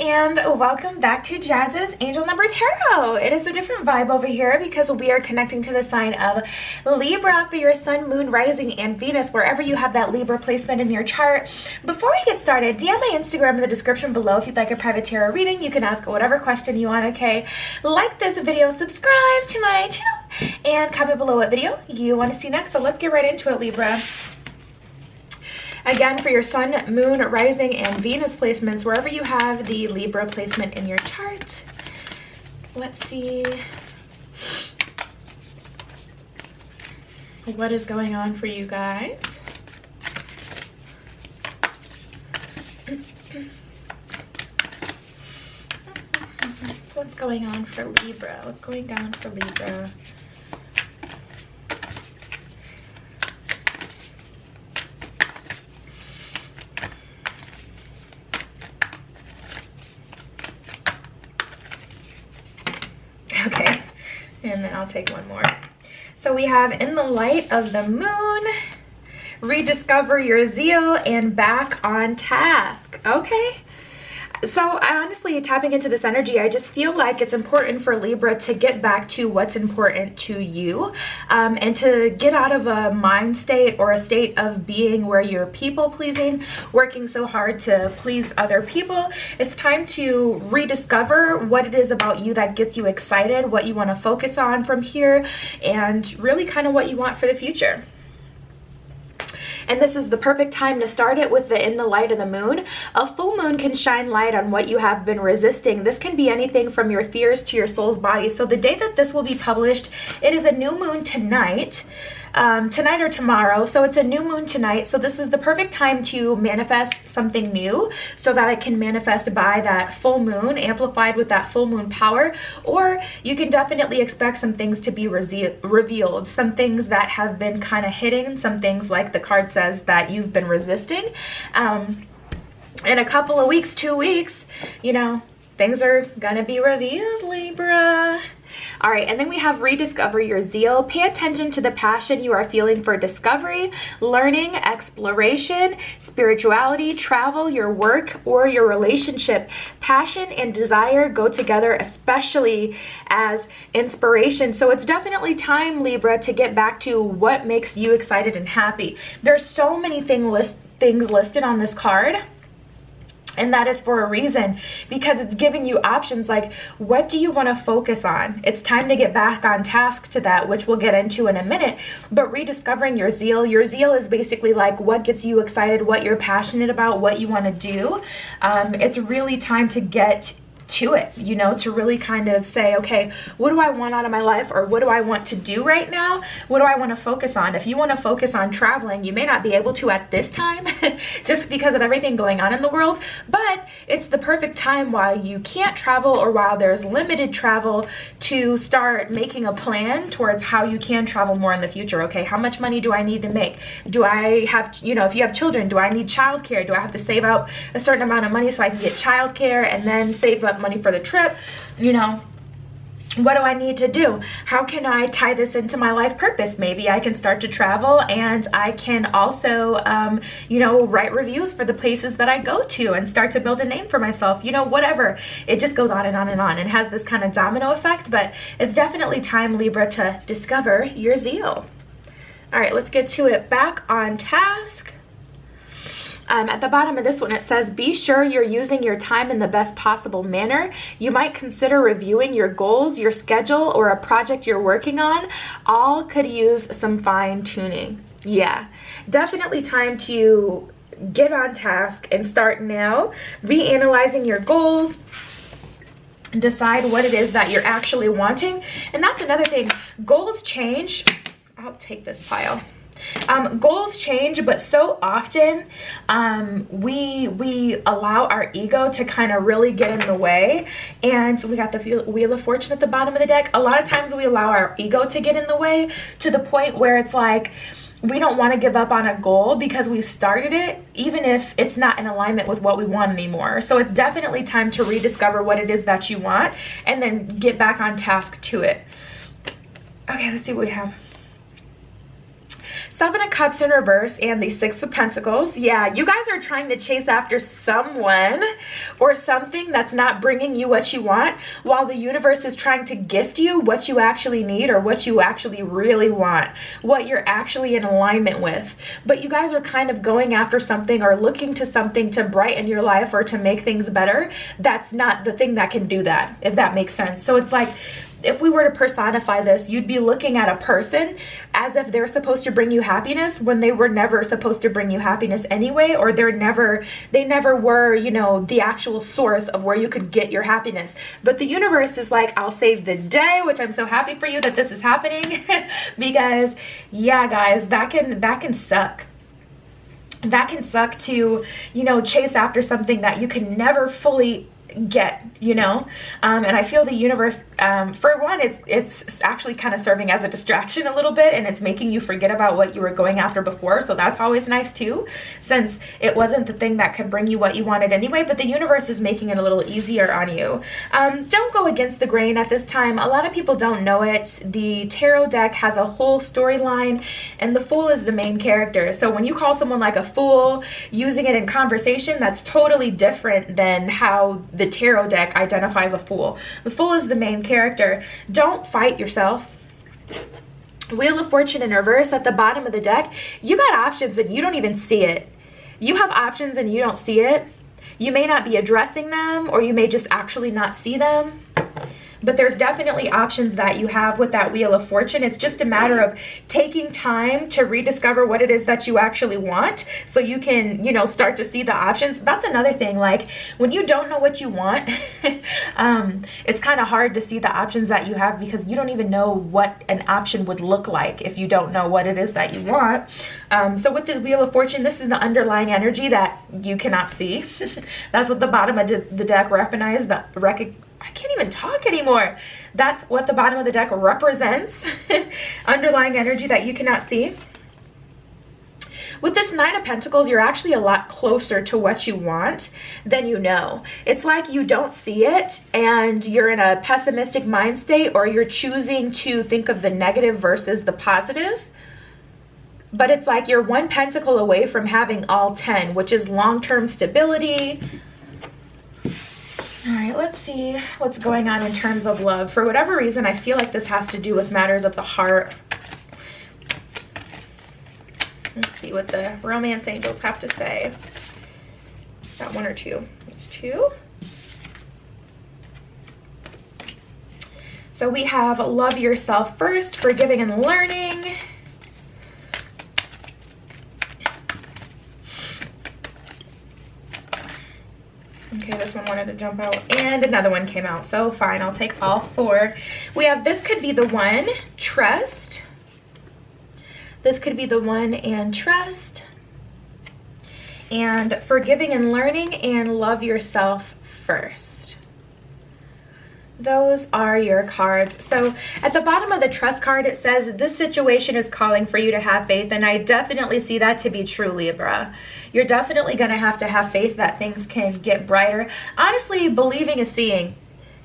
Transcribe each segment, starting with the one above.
and welcome back to Jazz's Angel Number Tarot. It is a different vibe over here because we are connecting to the sign of Libra for your Sun, Moon, Rising, and Venus, wherever you have that Libra placement in your chart. Before we get started, DM my Instagram in the description below if you'd like a private tarot reading. You can ask whatever question you want, okay? Like this video, subscribe to my channel, and comment below what video you want to see next. So let's get right into it, Libra. Again, for your Sun, Moon, Rising, and Venus placements, wherever you have the Libra placement in your chart. Let's see what is going on for you guys. What's going on for Libra? What's going down for Libra? Okay, and then I'll take one more. So we have in the light of the moon, rediscover your zeal, and back on task. Okay. So I honestly, tapping into this energy, I just feel like it's important for Libra to get back to what's important to you, and to get out of a mind state or a state of being where you're people pleasing, working so hard to please other people. It's time to rediscover what it is about you that gets you excited, what you want to focus on from here, and really kind of what you want for the future. And this is the perfect time to start it with the in the light of the moon. A full moon can shine light on what you have been resisting. This can be anything from your fears to your soul's body. So the day that this will be published, it is a new moon tonight. Tonight or tomorrow, so it's a new moon tonight. So this is the perfect time to manifest something new so that it can manifest by that full moon, amplified with that full moon power. Or you can definitely expect some things to be revealed, some things that have been kind of hidden, some things like the card says that you've been resisting. In a couple of weeks, 2 weeks, you know, things are gonna be revealed, Libra. All right, and then we have rediscover your zeal. Pay attention to the passion you are feeling for discovery, learning, exploration, spirituality, travel, your work, or your relationship. Passion and desire go together, especially as inspiration. So it's definitely time, Libra, to get back to what makes you excited and happy. There's so many things listed on this card. And that is for a reason, because it's giving you options like, what do you want to focus on? It's time to get back on task to that, which we'll get into in a minute. But rediscovering your zeal is basically like what gets you excited, what you're passionate about, what you want to do. It's really time to get to it, you know, to really kind of say, okay, what do I want out of my life, or what do I want to do right now? What do I want to focus on? If you want to focus on traveling, you may not be able to at this time just because of everything going on in the world, but it's the perfect time while you can't travel or while there's limited travel to start making a plan towards how you can travel more in the future. Okay, how much money do I need to make? Do I have, you know, if you have children, do I need childcare? Do I have to save out a certain amount of money so I can get childcare and then save up money for the trip? You know, what do I need to do? How can I tie this into my life purpose? Maybe I can start to travel, and I can also, you know, write reviews for the places that I go to and start to build a name for myself, you know, whatever. It just goes on and on and on and has this kind of domino effect, but it's definitely time, Libra, to discover your zeal. All right, let's get to it. Back on task. At the bottom of this one, it says, be sure you're using your time in the best possible manner. You might consider reviewing your goals, your schedule, or a project you're working on. All could use some fine tuning. Yeah, definitely time to get on task and start now, reanalyzing your goals, decide what it is that you're actually wanting. And that's another thing. Goals change. I'll take this pile. Goals change, but so often we allow our ego to kind of really get in the way. And we got the Wheel of Fortune at the bottom of the deck. A lot of times we allow our ego to get in the way to the point where it's like we don't want to give up on a goal because we started it, even if it's not in alignment with what we want anymore. So it's definitely time to rediscover what it is that you want and then get back on task to it. Okay, let's see what we have. Seven of Cups in reverse and the Six of Pentacles. Yeah, you guys are trying to chase after someone or something that's not bringing you what you want, while the universe is trying to gift you what you actually need or what you actually really want, what you're actually in alignment with. But you guys are kind of going after something or looking to something to brighten your life or to make things better. That's not the thing that can do that, if that makes sense. So it's like, if we were to personify this, you'd be looking at a person as if they're supposed to bring you happiness when they were never supposed to bring you happiness anyway, or they never were, you know, the actual source of where you could get your happiness. But the universe is like, I'll save the day, which I'm so happy for you that this is happening because yeah, guys, that can suck. That can suck to, you know, chase after something that you can never fully get, you know. And I feel the universe, for one, it's actually kind of serving as a distraction a little bit, and it's making you forget about what you were going after before. So that's always nice too, since it wasn't the thing that could bring you what you wanted anyway, but the universe is making it a little easier on you. Don't go against the grain at this time. A lot of people don't know it. The tarot deck has a whole storyline, and the Fool is the main character. So when you call someone like a fool, using it in conversation, that's totally different than how the tarot deck identifies a fool. The Fool is the main character. Don't fight yourself. Wheel of Fortune in reverse at the bottom of the deck. You got options and you don't even see it. You have options and you don't see it. You may not be addressing them, or you may just actually not see them. But there's definitely options that you have with that Wheel of Fortune. It's just a matter of taking time to rediscover what it is that you actually want, so you can, you know, start to see the options. That's another thing. Like, when you don't know what you want, it's kind of hard to see the options that you have, because you don't even know what an option would look like if you don't know what it is that you want. So with this Wheel of Fortune, this is the underlying energy that you cannot see. That's what the bottom of the deck I can't even talk anymore. That's what the bottom of the deck represents. Underlying energy that you cannot see. With this Nine of Pentacles, you're actually a lot closer to what you want than you know. It's like you don't see it and you're in a pessimistic mind state, or you're choosing to think of the negative versus the positive. But it's like you're one pentacle away from having all 10, which is long-term stability. All right, let's see what's going on in terms of love. For whatever reason, I feel like this has to do with matters of the heart. Let's see what the romance angels have to say. Got one or two? It's two. So we have love yourself first, forgiving and learning. Okay, this one wanted to jump out, and another one came out, so fine, I'll take all four. We have this could be the one, trust. This could be the one and trust. And forgiving and learning, and love yourself first. Those are your cards. So at the bottom of the trust card, it says this situation is calling for you to have faith, and I definitely see that to be true, Libra. You're definitely going to have faith that things can get brighter. Honestly, believing is seeing.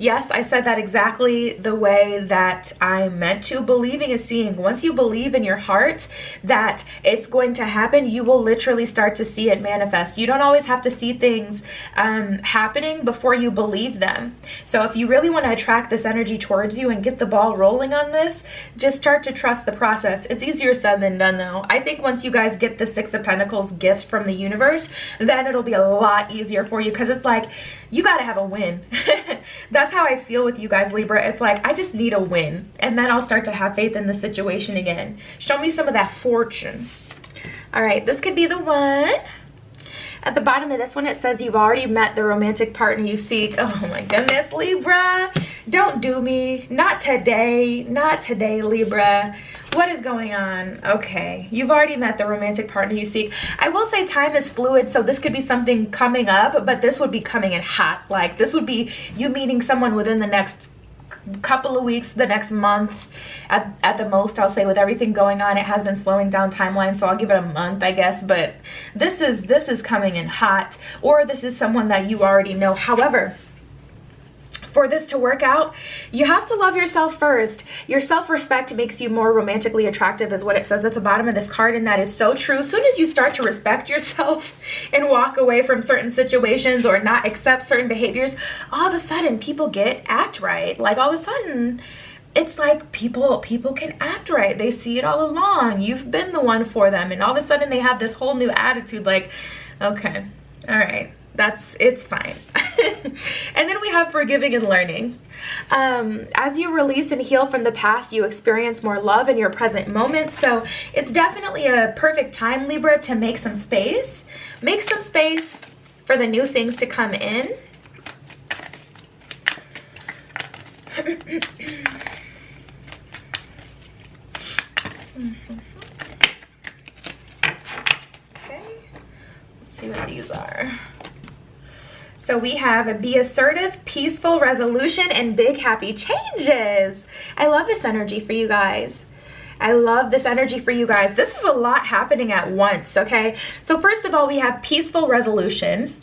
Yes, I said that exactly the way that I meant to. Believing is seeing. Once you believe in your heart that it's going to happen, you will literally start to see it manifest. You don't always have to see things happening before you believe them. So if you really want to attract this energy towards you and get the ball rolling on this, just start to trust the process. It's easier said than done, though. I think once you guys get the Six of Pentacles gifts from the universe, then it'll be a lot easier for you, because it's like, you got to have a win. That's how I feel with you guys, Libra. It's like, I just need a win, and then I'll start to have faith in the situation again. Show me some of that fortune. All right, this could be the one. At the bottom of this one, it says you've already met the romantic partner you seek. Oh my goodness, Libra. Don't do me. Not today. Not today, Libra. What is going on? Okay, you've already met the romantic partner you seek. I will say time is fluid, so this could be something coming up, but this would be coming in hot. Like, this would be you meeting someone within the next couple of weeks, the next month at the most. I'll say, with everything going on, it has been slowing down timeline, so I'll give it a month, I guess. But this is coming in hot, or this is someone that you already know. However, for this to work out, you have to love yourself first. Your self-respect makes you more romantically attractive is what it says at the bottom of this card, and that is so true. As soon as you start to respect yourself and walk away from certain situations or not accept certain behaviors, all of a sudden people act right. Like all of a sudden it's like people can act right. They see it all along. You've been the one for them, and all of a sudden they have this whole new attitude like, okay, all right, it's fine. And then we have forgiving and learning. As you release and heal from the past, you experience more love in your present moment. So it's definitely a perfect time, Libra, to make some space. Make some space for the new things to come in. Okay, let's see what these are. So we have be assertive, peaceful resolution, and big happy changes. I love this energy for you guys. I love this energy for you guys. This is a lot happening at once, okay? So first of all, we have peaceful resolution.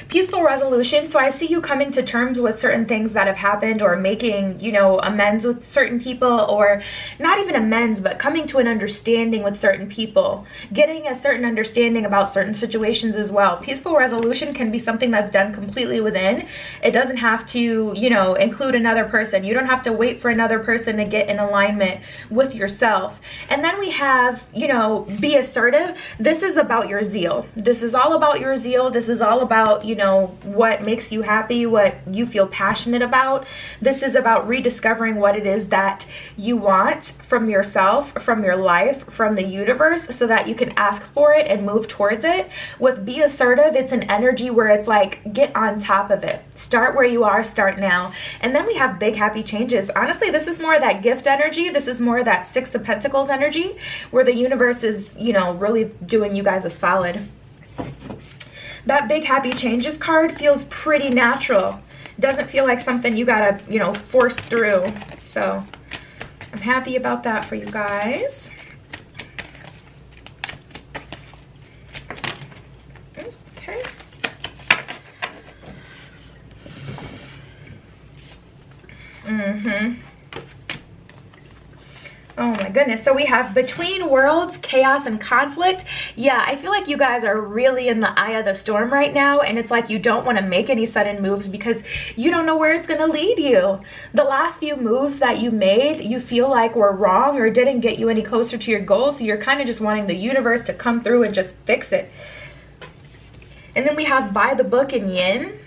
Peaceful resolution. So I see you coming to terms with certain things that have happened, or making, you know, amends with certain people, or not even amends, but coming to an understanding with certain people, getting a certain understanding about certain situations as well. Peaceful resolution can be something that's done completely within. It doesn't have to, you know, include another person. You don't have to wait for another person to get in alignment with yourself. And then we have, you know, be assertive. This is about your zeal. This is all about your zeal. This is all about, you know, what makes you happy, what you feel passionate about. This is about rediscovering what it is that you want from yourself, from your life, from the universe, so that you can ask for it and move towards it. With be assertive, it's an energy where it's like, get on top of it. Start where you are, start now. And then we have big happy changes. Honestly, this is more of that gift energy. This is more of that Six of Pentacles energy, where the universe is, you know, really doing you guys a solid. That big happy changes card feels pretty natural. Doesn't feel like something you gotta, you know, force through. So I'm happy about that for you guys. Okay. Oh my goodness. So we have between worlds, chaos, and conflict. Yeah, I feel like you guys are really in the eye of the storm right now, and it's like you don't want to make any sudden moves because you don't know where it's going to lead you. The last few moves that you made, you feel like were wrong or didn't get you any closer to your goals, so you're kind of just wanting the universe to come through and just fix it. And then we have by the book and yin.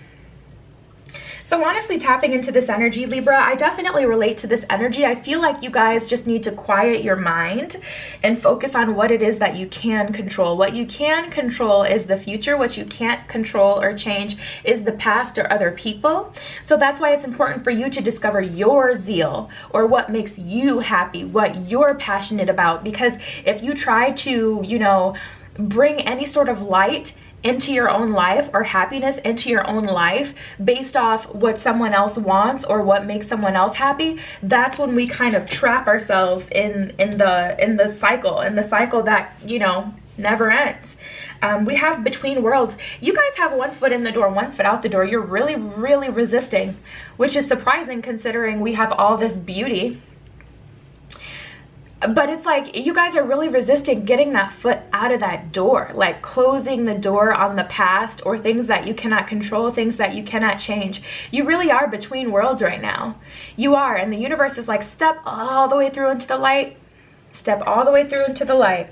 So honestly, tapping into this energy, Libra, I definitely relate to this energy. I feel like you guys just need to quiet your mind and focus on what it is that you can control. What you can control is the future. What you can't control or change is the past or other people. So that's why it's important for you to discover your zeal, or what makes you happy, what you're passionate about. Because if you try to, you know, bring any sort of light into your own life, or happiness into your own life based off what someone else wants or what makes someone else happy, that's when we kind of trap ourselves in the cycle that, you know, never ends. We have between worlds. You guys have one foot in the door, one foot out the door. You're really resisting, which is surprising considering we have all this beauty. But it's like you guys are really resisting getting that foot out of that door, like closing the door on the past or things that you cannot control, things that you cannot change. You really are between worlds right now. You are, and the universe is like, step all the way through into the light, step all the way through into the light.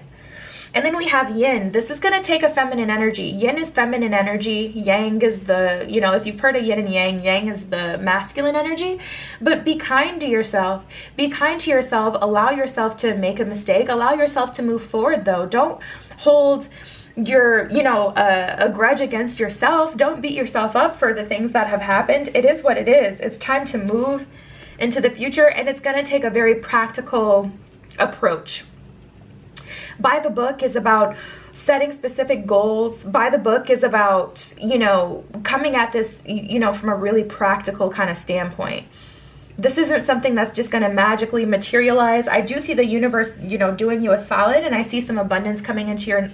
And then we have yin. This is going to take a feminine energy. Yin is feminine energy. Yang is the, you know, if you've heard of yin and yang, yang is the masculine energy. But be kind to yourself. Be kind to yourself. Allow yourself to make a mistake. Allow yourself to move forward, though. Don't hold your, you know, a grudge against yourself. Don't beat yourself up for the things that have happened. It is what it is. It's time to move into the future, and it's going to take a very practical approach. By the book is about setting specific goals. By the book is about, you know, coming at this, you know, from a really practical kind of standpoint. This isn't something that's just going to magically materialize. I do see the universe, you know, doing you a solid, and I see some abundance coming into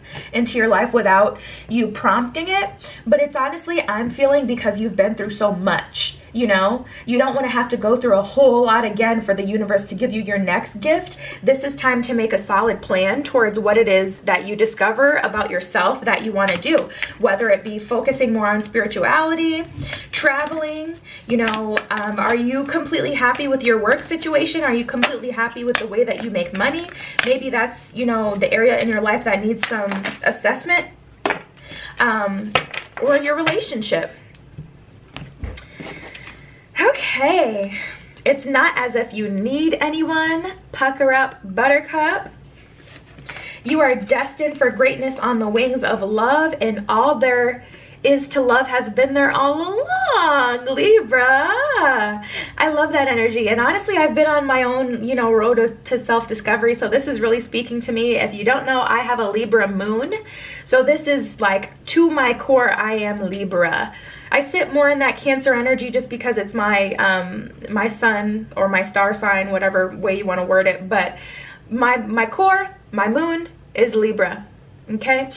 your life without you prompting it. But it's honestly, I'm feeling because you've been through so much. You know, you don't want to have to go through a whole lot again for the universe to give you your next gift. This is time to make a solid plan towards what it is that you discover about yourself that you want to do, whether it be focusing more on spirituality, traveling, you know, are you completely happy with your work situation? Are you completely happy with the way that you make money? Maybe that's, you know, the area in your life that needs some assessment, or your relationship. Okay, it's not as if you need anyone. Pucker up, buttercup. You are destined for greatness on the wings of love, and all there is to love has been there all along, Libra. I love that energy. And honestly, I've been on my own, you know, road to self-discovery. So this is really speaking to me. If you don't know, I have a Libra moon. So this is like, to my core, I am Libra. I sit more in that Cancer energy just because it's my my sun or my star sign, whatever way you want to word it. But my core, my moon is Libra. Okay,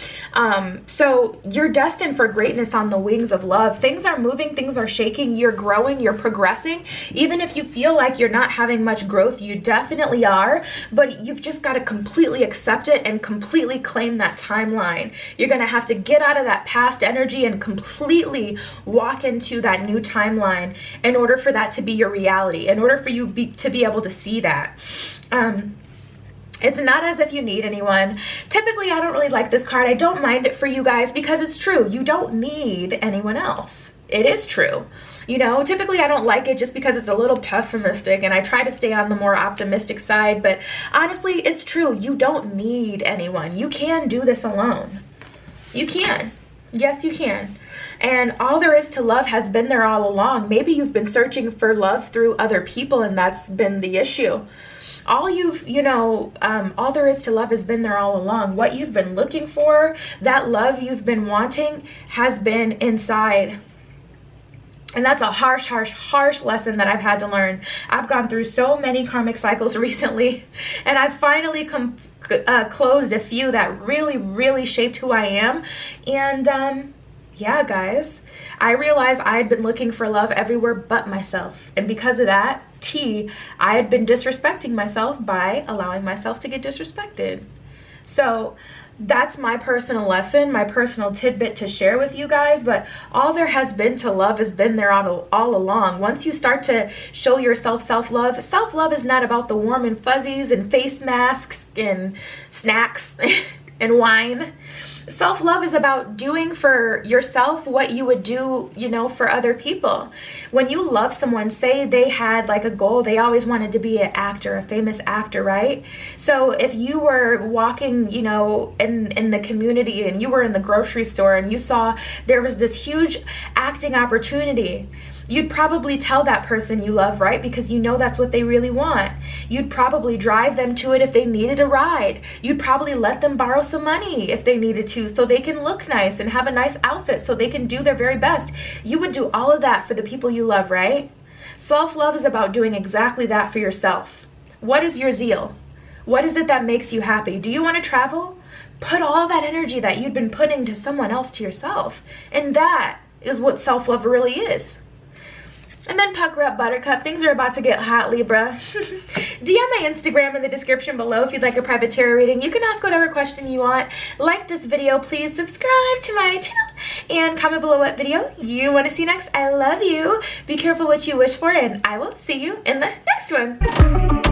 so you're destined for greatness on the wings of love. Things are moving, things are shaking, you're growing, you're progressing. Even if you feel like you're not having much growth, you definitely are, but you've just got to completely accept it and completely claim that timeline. You're going to have to get out of that past energy and completely walk into that new timeline in order for that to be your reality, in order for you to be able to see that. It's not as if you need anyone. Typically, I don't really like this card. I don't mind it for you guys because it's true. You don't need anyone else. It is true. You know, typically I don't like it just because it's a little pessimistic, and I try to stay on the more optimistic side. But honestly, it's true. You don't need anyone. You can do this alone. You can. Yes, you can. And all there is to love has been there all along. Maybe you've been searching for love through other people, and that's been the issue. All you've, you know, all there is to love has been there all along. What you've been looking for, that love you've been wanting, has been inside. And that's a harsh, harsh, harsh lesson that I've had to learn. I've gone through so many karmic cycles recently, and I've finally closed a few that really, really shaped who I am. And yeah, guys, I realized I had been looking for love everywhere but myself. And because of that, I had been disrespecting myself by allowing myself to get disrespected. So that's my personal lesson, my personal tidbit to share with you guys. But all there has been to love has been there all along. Once you start to show yourself self-love is not about the warm and fuzzies and face masks and snacks and wine. Self-love is about doing for yourself what you would do, you know, for other people. When you love someone, say they had like a goal, they always wanted to be an actor, a famous actor, right? So if you were walking, you know, in the community, and you were in the grocery store and you saw there was this huge acting opportunity, you'd probably tell that person you love, right? Because you know that's what they really want. You'd probably drive them to it if they needed a ride. You'd probably let them borrow some money if they needed to, so they can look nice and have a nice outfit so they can do their very best. You would do all of that for the people you love, right? Self-love is about doing exactly that for yourself. What is your zeal? What is it that makes you happy? Do you want to travel? Put all that energy that you've been putting to someone else to yourself. And that is what self-love really is. And then pucker up, buttercup. Things are about to get hot, Libra. DM my Instagram in the description below if you'd like a private tarot reading. You can ask whatever question you want. Like this video, please subscribe to my channel, and comment below what video you want to see next. I love you. Be careful what you wish for, and I will see you in the next one.